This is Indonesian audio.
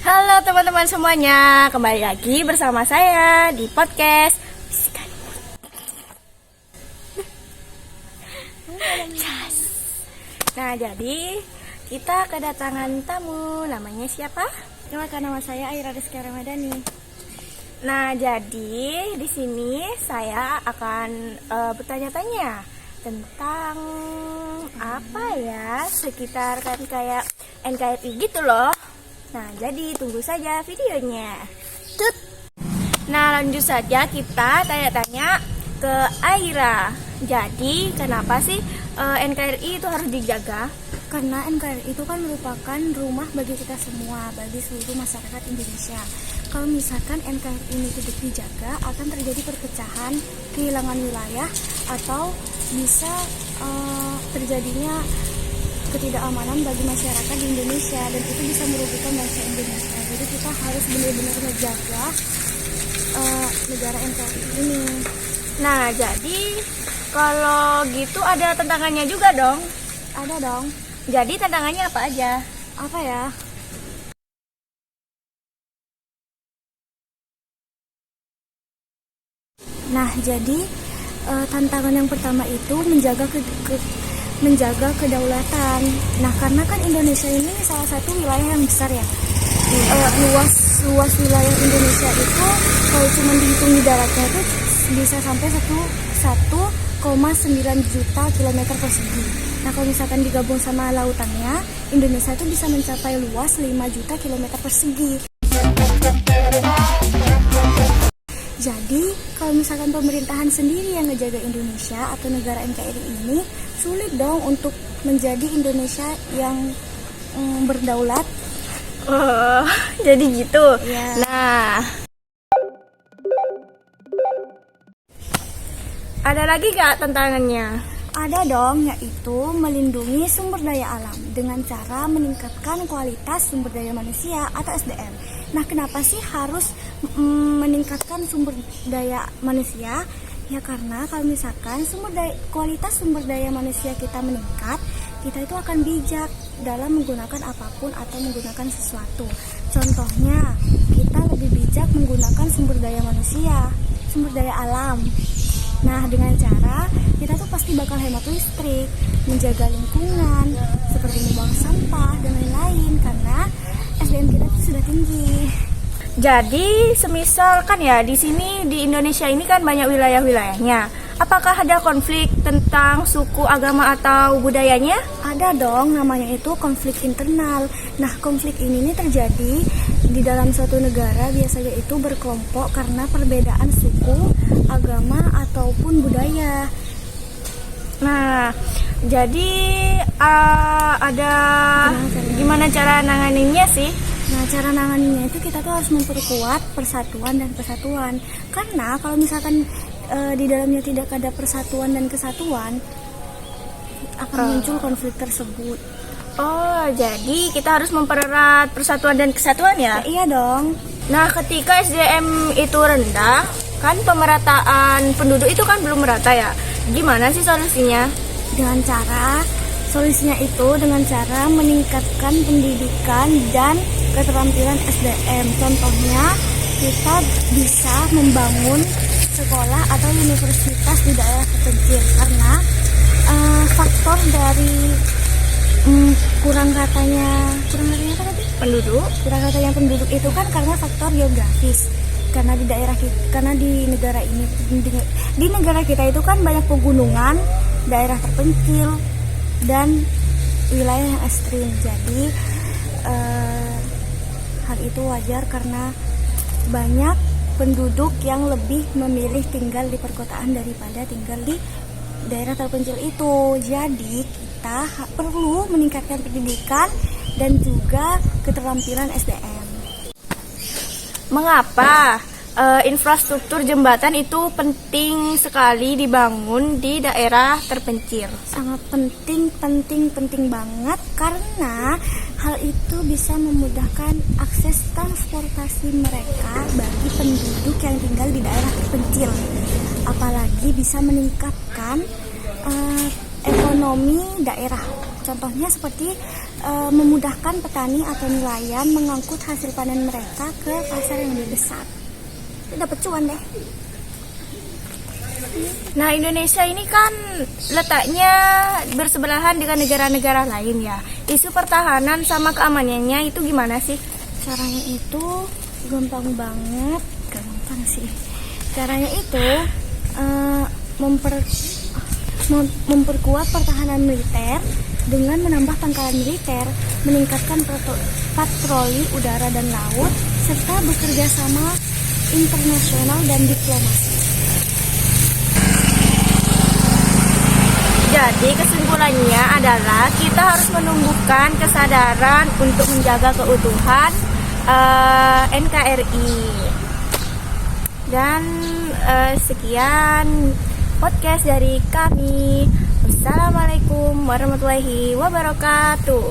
Halo teman-teman semuanya, kembali lagi bersama saya di podcast Bisikan. Nah, jadi kita kedatangan tamu, namanya siapa? Kenalkan, nama saya Aira Rizky Ramadhani. Nah, jadi di sini saya akan bertanya-tanya tentang apa ya, sekitar kan kayak NKRI gitu loh. Nah, jadi tunggu saja videonya. Tut. Nah, lanjut saja kita tanya-tanya ke Aira. Jadi, kenapa sih NKRI itu harus dijaga? Karena NKRI itu kan merupakan rumah bagi kita semua, bagi seluruh masyarakat Indonesia. Kalau misalkan NKRI ini tidak dijaga, akan terjadi perpecahan, kehilangan wilayah, atau bisa terjadinya ketidakamanan bagi masyarakat di Indonesia, dan itu bisa merugikan bangsa Indonesia. Jadi kita harus benar-benar menjaga negara NKRI ini. Nah, jadi kalau gitu ada tantangannya juga dong. Ada dong. Jadi tantangannya apa aja? Apa ya? Nah, jadi tantangan yang pertama itu menjaga kedaulatan. Nah, karena kan Indonesia ini salah satu wilayah yang besar ya. Luas wilayah Indonesia itu kalau cuma dihitung di daratnya itu bisa sampai 1,9 juta kilometer persegi. Nah, kalau misalkan digabung sama lautannya, Indonesia itu bisa mencapai luas 5 juta kilometer persegi. Jadi, kalau misalkan pemerintahan sendiri yang ngejaga Indonesia atau negara NKRI ini, sulit dong untuk menjadi Indonesia yang berdaulat. Oh, jadi gitu. Ya. Nah, ada lagi gak tantangannya? Ada dong, yaitu melindungi sumber daya alam dengan cara meningkatkan kualitas sumber daya manusia atau SDM. Nah, kenapa sih harus meningkatkan sumber daya manusia? Ya karena kalau misalkan kualitas sumber daya manusia kita meningkat, kita itu akan bijak dalam menggunakan apapun atau menggunakan sesuatu. Contohnya, kita lebih bijak menggunakan sumber daya manusia, sumber daya alam. Nah, dengan cara kita tuh pasti bakal hemat listrik, menjaga lingkungan, seperti membuang sampah dan lain-lain, karena SDM kita tuh sudah tinggi. Jadi, semisal kan ya di sini di Indonesia ini kan banyak wilayah-wilayahnya. Apakah ada konflik tentang suku, agama atau budayanya? Ada dong, namanya itu konflik internal. Nah, konflik ini terjadi di dalam suatu negara, biasanya itu berkelompok karena perbedaan suku, agama ataupun budaya. Nah, jadi ada gimana cara nanganinnya sih? Nah, cara nanganinya itu kita tuh harus memperkuat persatuan dan kesatuan. Karena kalau misalkan di dalamnya tidak ada persatuan dan kesatuan, akan muncul konflik tersebut. Oh, jadi kita harus mempererat persatuan dan kesatuan ya? Iya dong. Nah, ketika SDM itu rendah, kan pemerataan penduduk itu kan belum merata ya. Gimana sih solusinya? Solusinya itu dengan cara meningkatkan pendidikan dan keterampilan SDM. Contohnya, kita bisa membangun sekolah atau universitas di daerah terpencil, karena faktor dari kurang katanya apa tadi? Kurang katanya penduduk itu kan karena faktor geografis. Karena di negara kita itu kan banyak pegunungan, daerah terpencil dan wilayah yang ekstrim. Jadi hal itu wajar karena banyak penduduk yang lebih memilih tinggal di perkotaan daripada tinggal di daerah terpencil itu. Jadi kita perlu meningkatkan pendidikan dan juga keterampilan SDM. mengapa infrastruktur jembatan itu penting sekali dibangun di daerah terpencil? Sangat penting banget karena hal itu bisa memudahkan akses transportasi mereka bagi penduduk yang tinggal di daerah terpencil. Apalagi bisa meningkatkan ekonomi daerah. Contohnya seperti memudahkan petani atau nelayan mengangkut hasil panen mereka ke pasar yang lebih besar. Dapat cuan deh. Nah, Indonesia ini kan letaknya bersebelahan dengan negara-negara lain ya. Isu pertahanan sama keamanannya itu gimana sih? Caranya itu gampang banget, gampang sih. Caranya itu memperkuat pertahanan militer dengan menambah pangkalan militer, meningkatkan patroli udara dan laut, serta bekerja sama internasional dan diplomasi. Jadi kesimpulannya adalah kita harus menumbuhkan kesadaran untuk menjaga keutuhan NKRI. Dan sekian podcast dari kami. Wassalamualaikum warahmatullahi wabarakatuh.